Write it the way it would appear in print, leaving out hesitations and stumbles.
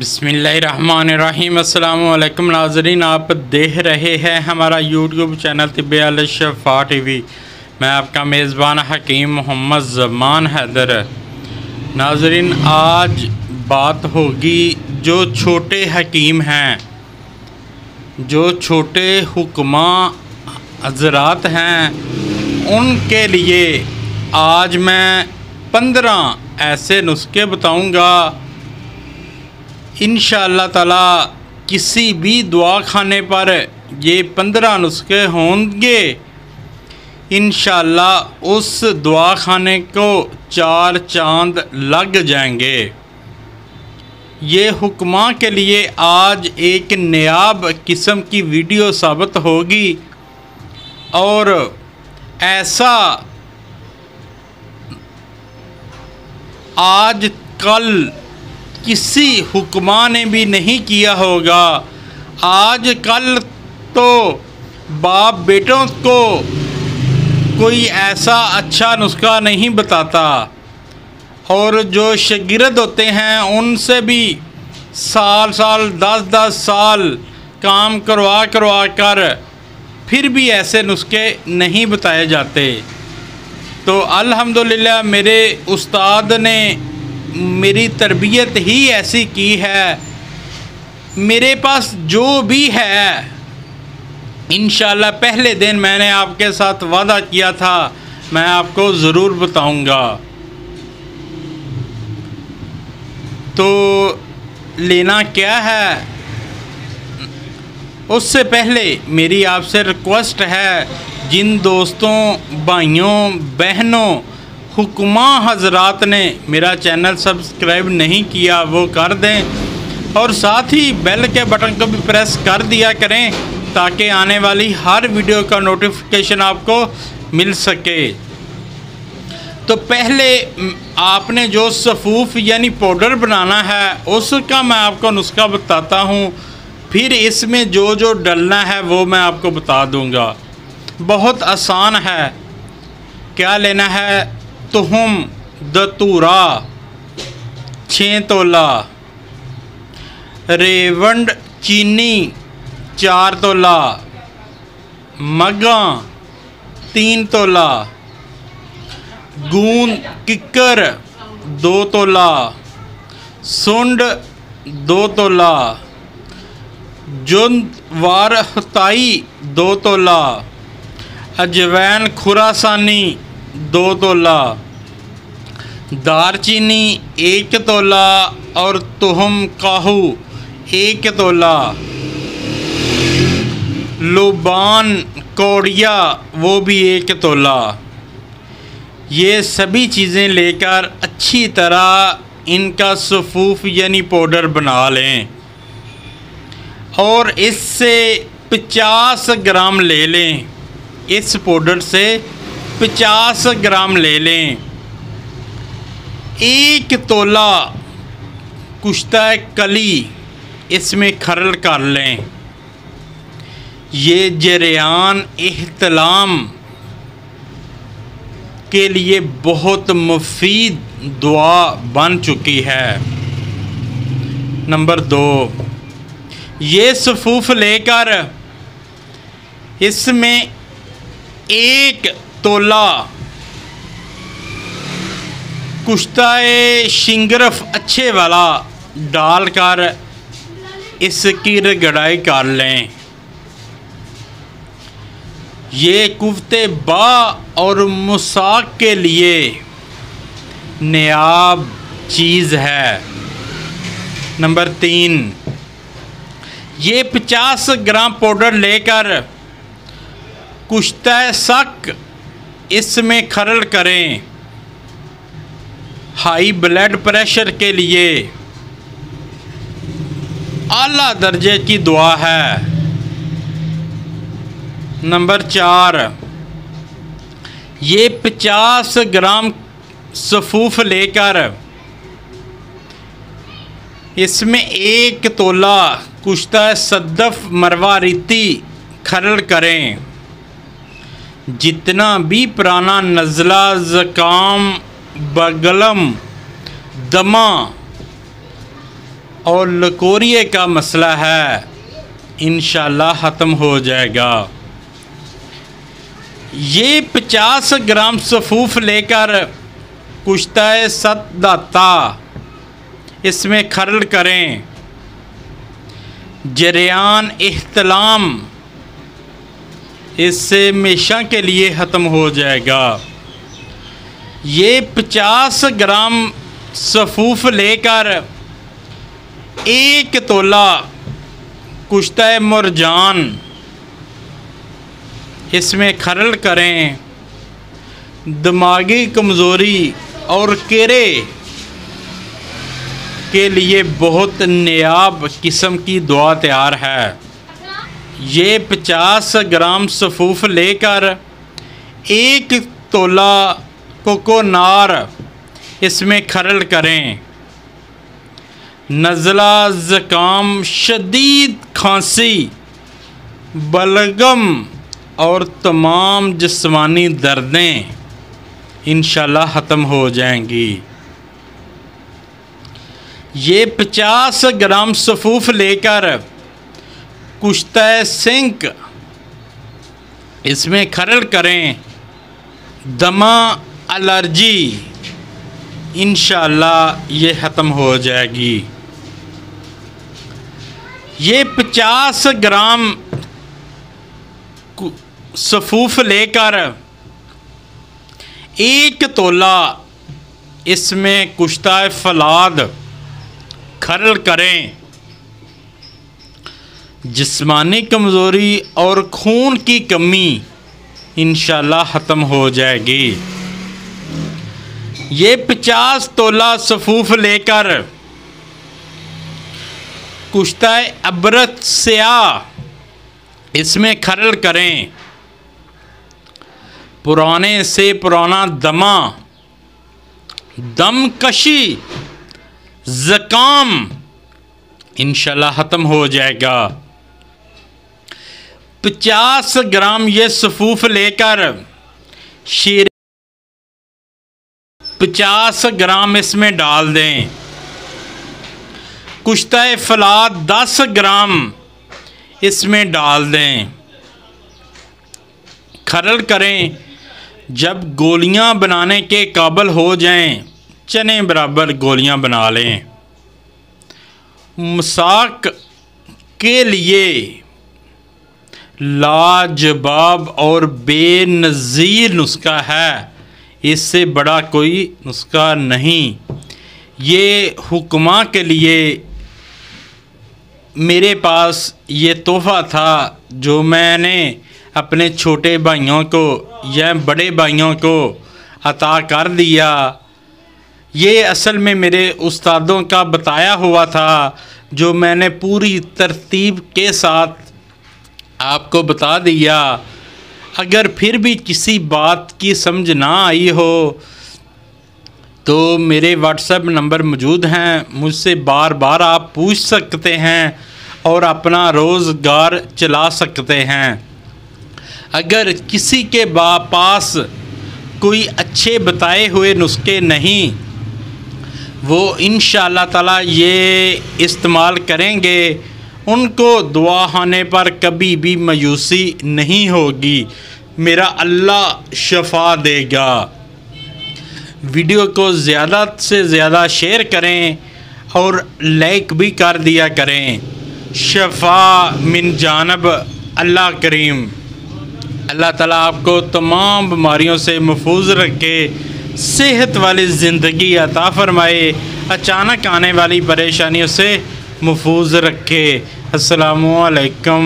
बिस्मिल्लाहिर्रहमानिर्रहीम। अस्सलाम वालेकुम नाज़रीन, आप देख रहे हैं हमारा यूट्यूब चैनल तिब्बे अल शफ़ा टीवी। मैं आपका मेज़बान हकीम मोहम्मद ज़मान हैदर। नाज़रीन, आज बात होगी जो छोटे हकीम हैं, जो छोटे हुक्मा हज़रात हैं, उनके लिए आज मैं 15 ऐसे नुस्खे बताऊंगा। इंशाअल्लाह ताला किसी भी दुआ खाने पर ये 15 नुस्खे होंगे। इंशाअल्लाह उस दुआ खाने को 4 चांद लग जाएंगे। ये हुक्मा के लिए आज एक नायाब किस्म की वीडियो साबित होगी और ऐसा आज कल किसी हुक्मा ने भी नहीं किया होगा। आज कल तो बाप बेटों को कोई ऐसा अच्छा नुस्खा नहीं बताता और जो शागिर्द होते हैं उनसे भी साल 10 साल काम करवा कर फिर भी ऐसे नुस्खे नहीं बताए जाते। तो अल्हम्दुलिल्लाह मेरे उस्ताद ने मेरी तरबियत ही ऐसी की है। मेरे पास जो भी है इंशाअल्लाह पहले दिन मैंने आपके साथ वादा किया था, मैं आपको ज़रूर बताऊंगा। तो लेना क्या है, उससे पहले मेरी आपसे रिक्वेस्ट है, जिन दोस्तों भाइयों बहनों हुक्मा हज़रात ने मेरा चैनल सब्सक्राइब नहीं किया वो कर दें और साथ ही बेल के बटन को भी प्रेस कर दिया करें ताकि आने वाली हर वीडियो का नोटिफिकेशन आपको मिल सके। तो पहले आपने जो सफ़ूफ यानी पाउडर बनाना है उसका मैं आपको नुस्खा बताता हूँ, फिर इसमें जो जो डलना है वो मैं आपको बता दूँगा। बहुत आसान है। क्या लेना है, तुहम दतूरा 6 तोला, रेवंड चीनी 4 तोला, मगा 3 तोला, गूंद किक्कर 2 तोला, सुंड 2 तोला, जुंद वार हताई 2 तोला, अजवैन खुरासानी 2 तोला, दारचीनी 1 तोला और तुहम काहू 1 तोला, लुबान कौड़िया वो भी 1 तोला। ये सभी चीज़ें लेकर अच्छी तरह इनका सफ़ूफ यानी पाउडर बना लें और इससे 50 ग्राम ले लें। इस पाउडर से 50 ग्राम ले लें। 1 तोला कुश्ता कली इसमें खरल कर लें। ये जरियान इहतलाम के लिए बहुत मुफीद दुआ बन चुकी है। नंबर 2, ये सफ़ूफ लेकर इसमें 1 तोला कुश्ताए शिंगरफ अच्छे वाला डालकर इसकी रगड़ाई कर लें। ये कुफ्ते बा और मुसाक के लिए नायाब चीज़ है। नंबर 3, ये 50 ग्राम पाउडर लेकर कुश्ता सक इसमें खरल करें। हाई ब्लड प्रेशर के लिए आला दर्जे की दुआ है। नंबर 4, ये 50 ग्राम सफ़ूफ लेकर इसमें 1 तोला कुश्ता सद्दफ मरवारीती खरल करें। जितना भी पुराना नज़ला ज़ुकाम बगलम दमा और लकोरिए का मसला है इंशाल्लाह ख़त्म हो जाएगा। ये 50 ग्राम सफ़ूफ लेकर कुश्ता सत दाता इसमें खरल करें। जरियान इख्तलाम इससे हमेशा के लिए ख़त्म हो जाएगा। ये 50 ग्राम सफ़ूफ लेकर 1 तोला कुश्ता मुरजान इसमें खरल करें। दिमागी कमज़ोरी और केरे के लिए बहुत नायाब किस्म की दवा तैयार है। ये 50 ग्राम सफ़ूफ लेकर 1 तोला कोकोनार इसमें खरल करें। नज़ला, ज़ुकाम, शदीद खांसी, बलगम और तमाम जिस्मानी दर्दें इंशाल्लाह ख़त्म हो जाएंगी। ये 50 ग्राम सफ़ूफ लेकर कुश्ता सिंक इसमें खरल करें। दमा, एलर्जी इंशाल्लाह ये ख़त्म हो जाएगी। ये 50 ग्राम सफ़ूफ लेकर 1 तोला इसमें कुश्ता फलाद खरल करें। जिस्मानी कमज़ोरी और खून की कमी इंशाल्लाह ख़त्म हो जाएगी। ये 50 तोला सफ़ूफ लेकर कुश्ता अबरत स्याह इसमें खरल करें। पुराने से पुराना दमा, दमकशी, ज़ुकाम इंशाल्लाह ख़त्म हो जाएगा। 50 ग्राम ये सफ़ूफ लेकर 50 ग्राम इसमें डाल दें। कुश्ता फलाद 10 ग्राम इसमें डाल दें, खरल करें। जब गोलियां बनाने के काबिल हो जाएं, चने बराबर गोलियां बना लें। मसाक के लिए लाजवाब और बेनज़ीर नुस्खा है, इससे बड़ा कोई नुस्खा नहीं। ये हुक्मा के लिए मेरे पास ये तोहफ़ा था जो मैंने अपने छोटे भाइयों को या बड़े भाइयों को अता कर दिया। ये असल में मेरे उस्तादों का बताया हुआ था जो मैंने पूरी तरतीब के साथ आपको बता दिया। अगर फिर भी किसी बात की समझ ना आई हो तो मेरे व्हाट्सएप नंबर मौजूद हैं, मुझसे बार बार आप पूछ सकते हैं और अपना रोज़गार चला सकते हैं। अगर किसी के पास कोई अच्छे बताए हुए नुस्खे नहीं, वो इंशाअल्लाह ताला ये इस्तेमाल करेंगे, उनको दुआ होने पर कभी भी मायूसी नहीं होगी, मेरा अल्लाह शफा देगा। वीडियो को ज़्यादा से ज़्यादा शेयर करें और लाइक भी कर दिया करें। शफा मिन जानब अल्लाह करीम। अल्लाह ताला आपको तमाम बीमारियों से महफूज रखे, सेहत वाली ज़िंदगी अता फ़रमाए, अचानक आने वाली परेशानियों से महफूज रखे। अस्सलामु अलैकुम।